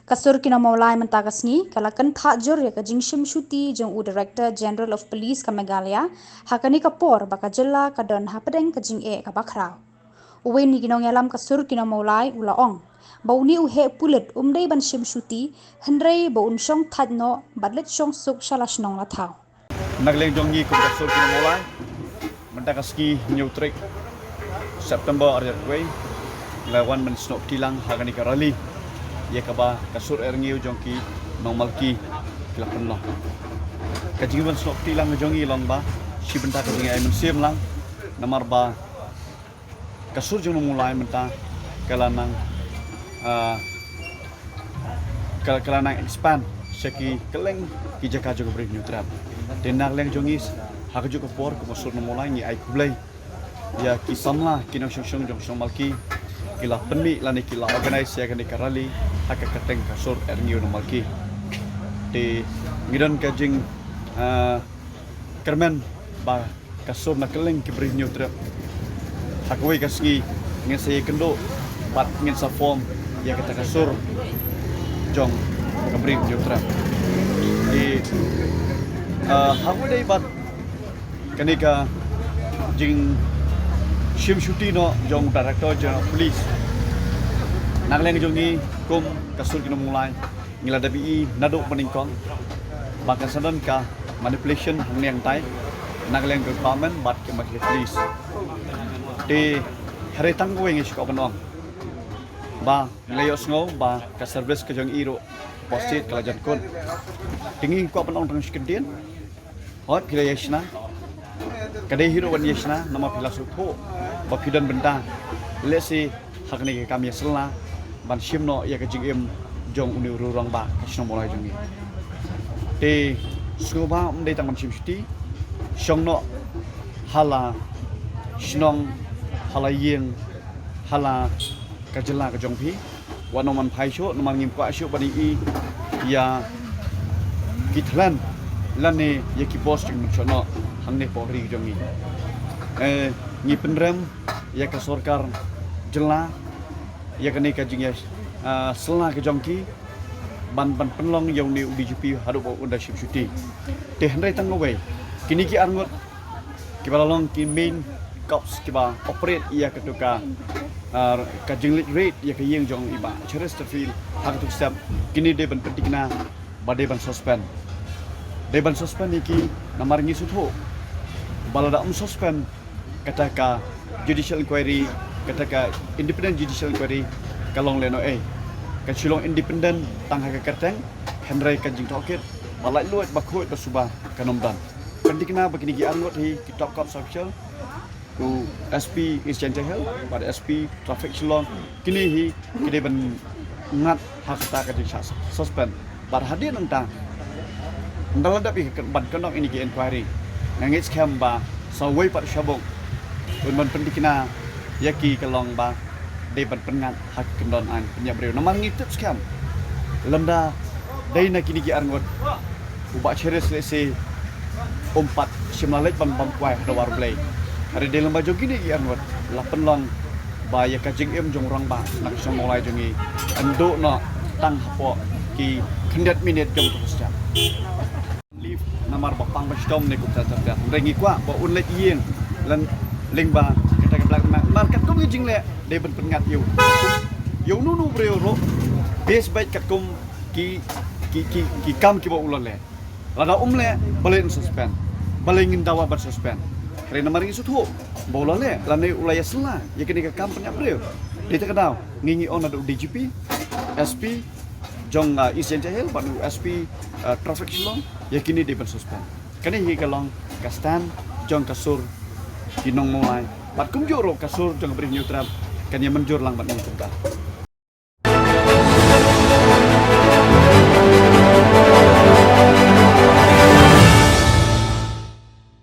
Kasur kina maulai mentagasni kalakan thajur ya kajingshim shuti jong u Director General of Police ka Meghalaya hakani kapor baka jela kadon hapadeng kajing ka bakrau. Uwe ni ginong yalam kasur kina maulai ulaong. Bauni uhe pulit umdei ban shim shuti hendrei baun shong thadno badlet shong suk shalash nong la thau. Nagleng jongi kum kasur kina maulai mentagaski nyutrik September arjatway lawan mensnok tilang hagani karali ya kaba kasur erngiu jongki normalki kilapan lah kajing mensnok tilang jongi lomba si benta kajing ay mensim lang namar ba kasur jong mulai menta kalanang kalanang expand seki keleng ki jaka jog beri neutral den nagleng jongi hagaju ko por ko kasur mulai ni ay kublai ya kisamla kinong shong jong shong malki kila penmi lani kila organize ya kani karali haka kateng kasur erngiu no malki di ngidon kajing kermen ba kasur na keleng kibri neutral hakoi kasgi ngin saya kendo pat ngin sa form ya kata kasur jong kibri neutral di hakoi dai bat kanika jing Shim Shuti no jong Director General Police nagleng jongi kum kasur kino mulai ngila dabi naduk peningkong bahkan sadan ka manipulation yang tai nagleng ke parliament bat ke majlis police di hari tanggu yang isko penong ba layos ngo ba ka service ke jong iro posted kalajan kun tinggi ko penong tang skendien hot pila yesna kadai hero wan yesna nama pila sutho bapidan benda lesi hakni kami selna ban shimno ya kajing em jong uni urang ba kasno mulai jongi te suba mdei taman shim shti shongno hala shnong hala yeng hala kajela ka jong phi wanoman phai sho noman ngim kwa sho bani i ya kitlan lane ya ki boss jing chono hangne pori jongi ni penrem ya ka sorkar jela ya kani kajing ya selna ke jongki ban penlong yang ni UDGP haru unda ship shuti te hendrai tangwe kini ki arngot ki balalong ki main cops ki ba operate ya ketuka kajing rate ya ke yeng jong iba cheres feel hak tu step kini de ban petikna bade ban suspend iki namar ngi sutho balada suspend kataka judicial inquiry kataka independent judicial inquiry kalong leno kachilong independent tang haka kerteng hendrai kajing toket balai luat bakhoi basuba kanomdan pendikna begini gi angot hi top court official ku SP Exchange Hill pada SP traffic silong kini hi kide ben ngat hakta kajing suspend bar hadir nentang ndalan dapi ban kenok ini gi inquiry ngangit scam ba sawai par syabong unman pendikna yaki kalong ba deban pengat hak kendon an penyabreu namang ngitip scam lemda dai na kini gi arngot ubak cheres lese umpat simlalet ban kwai dawar blai hari de lemba jogi ni gi arngot la penlong ba ya kajing em jong rang ba nak somolai jongi ando no tang hapo ki kendet minit jom tu sejak live namar bapang bestom ni kupta terda rengi kwa ba un lek yeng lan lingba kita ke belakang market kum jing le de ben pengat yu nunu breu ro base baik kat kum ki kam ki ba ulon le lada le balen suspend balengin dawa bar suspend rena mari suthu bola le lane ulaya sela ya kini ke kam penyak breu de tak kenal ngingi on ada DGP SP jong Eastern Hill banu SP traffic silong ya kini de ben suspend kani hi kalong kastan jong kasur kinong mulai bat kum joro kasur jong beri neutral kan yang menjur lang bat neutral